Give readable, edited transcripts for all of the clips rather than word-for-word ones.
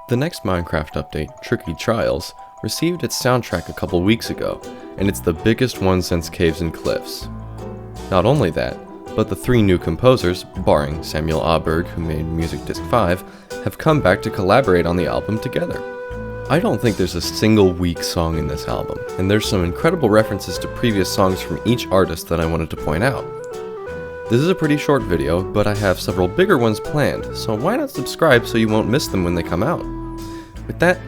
The next Minecraft update, Tricky Trials, received its soundtrack a couple weeks ago, and it's the biggest one since Caves and Cliffs. Not only that, but the three new composers, barring Samuel Aberg who made Music Disc 5, have come back to collaborate on the album together. I don't think there's a single weak song in this album, and there's some incredible references to previous songs from each artist that I wanted to point out. This is a pretty short video, but I have several bigger ones planned, so why not subscribe so you won't miss them when they come out? With that,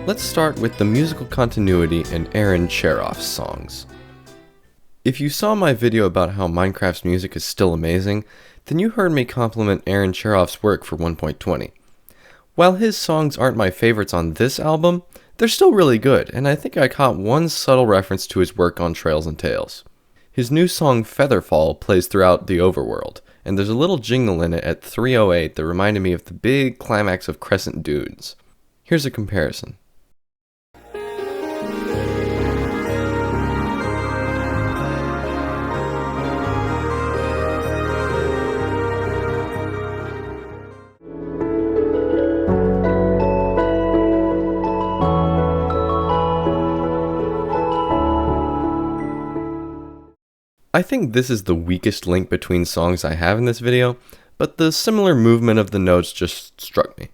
let's start with the musical continuity in Aaron Cherof's songs. If you saw my video about how Minecraft's music is still amazing, then you heard me compliment Aaron Cherof's work for 1.20. While his songs aren't my favorites on this album, they're still really good, and I think I caught one subtle reference to his work on Trails and Tales. His new song Featherfall plays throughout the overworld, and there's a little jingle in it at 3:08 that reminded me of the big climax of Crescent Dunes. Here's a comparison. I think this is the weakest link between songs I have in this video, but the similar movement of the notes just struck me.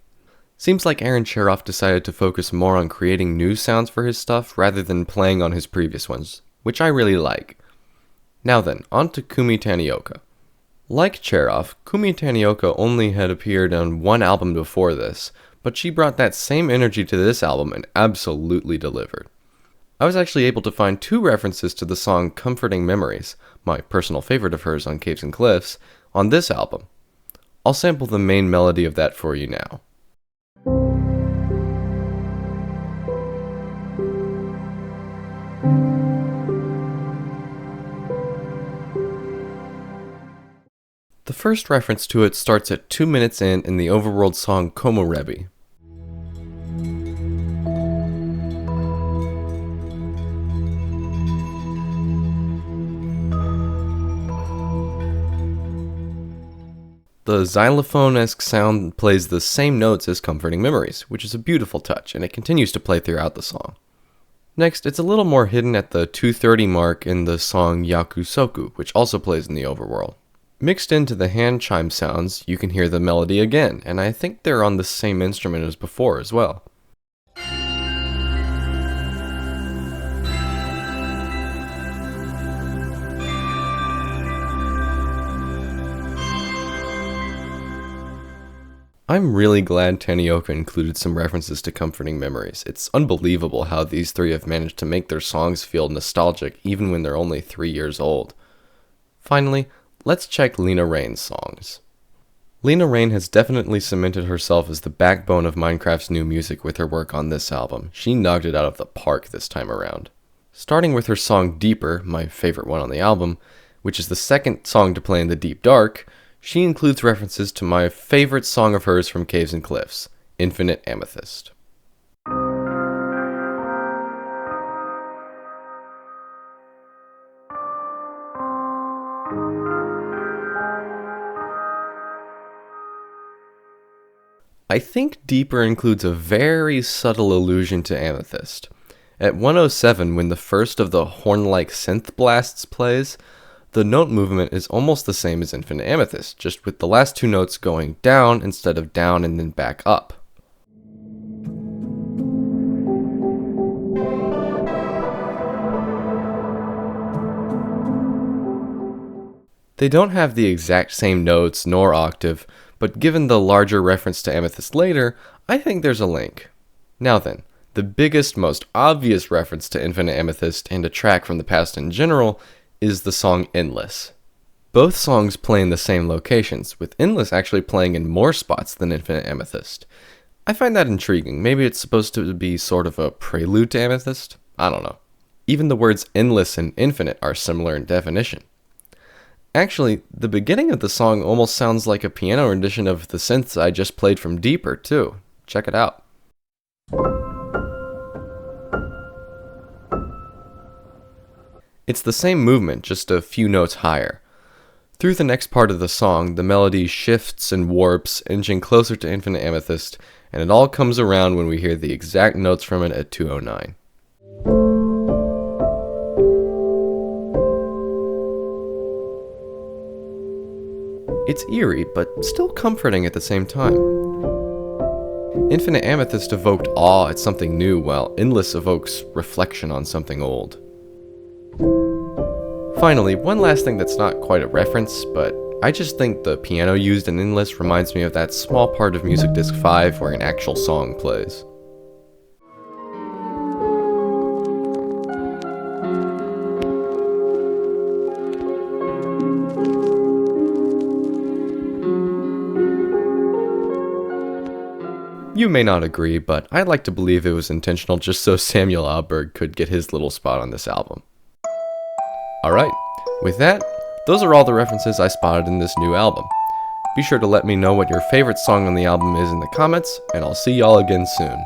Seems like Aaron Cherof decided to focus more on creating new sounds for his stuff rather than playing on his previous ones, which I really like. Now then, on to Kumi Tanioka. Like Cherof, Kumi Tanioka only had appeared on one album before this, but she brought that same energy to this album and absolutely delivered. I was actually able to find two references to the song Comforting Memories, my personal favorite of hers on Caves and Cliffs, on this album. I'll sample the main melody of that for you now. The first reference to it starts at 2 minutes in the overworld song Komorebi. The xylophone-esque sound plays the same notes as Comforting Memories, which is a beautiful touch, and it continues to play throughout the song. Next, it's a little more hidden at the 2:30 mark in the song Yakusoku, which also plays in the overworld. Mixed into the hand chime sounds, you can hear the melody again, and I think they're on the same instrument as before as well. I'm really glad Tanioka included some references to Comforting Memories. It's unbelievable how these three have managed to make their songs feel nostalgic even when they're only 3 years old. Finally, let's check Lena Raine's songs. Lena Raine has definitely cemented herself as the backbone of Minecraft's new music with her work on this album. She knocked it out of the park this time around. Starting with her song Deeper, my favorite one on the album, which is the second song to play in the Deep Dark, she includes references to my favorite song of hers from Caves and Cliffs, Infinite Amethyst. I think Deeper includes a very subtle allusion to Amethyst. At 1:07, when the first of the horn-like synth blasts plays, the note movement is almost the same as Infinite Amethyst, just with the last two notes going down instead of down and then back up. They don't have the exact same notes nor octave, but given the larger reference to Amethyst later, I think there's a link. Now then, the biggest, most obvious reference to Infinite Amethyst and a track from the past in general is the song Endless. Both songs play in the same locations, with Endless actually playing in more spots than Infinite Amethyst. I find that intriguing. Maybe it's supposed to be sort of a prelude to Amethyst? I don't know. Even the words endless and infinite are similar in definition. Actually, the beginning of the song almost sounds like a piano rendition of the synths I just played from Deeper, too. Check it out. It's the same movement, just a few notes higher. Through the next part of the song, the melody shifts and warps, inching closer to Infinite Amethyst, and it all comes around when we hear the exact notes from it at 2:09. It's eerie, but still comforting at the same time. Infinite Amethyst evoked awe at something new, while Endless evokes reflection on something old. Finally, one last thing that's not quite a reference, but I just think the piano used in Endless reminds me of that small part of Music Disc 5 where an actual song plays. You may not agree, but I'd like to believe it was intentional just so Samuel Alberg could get his little spot on this album. Alright, with that, those are all the references I spotted in this new album. Be sure to let me know what your favorite song on the album is in the comments, and I'll see y'all again soon.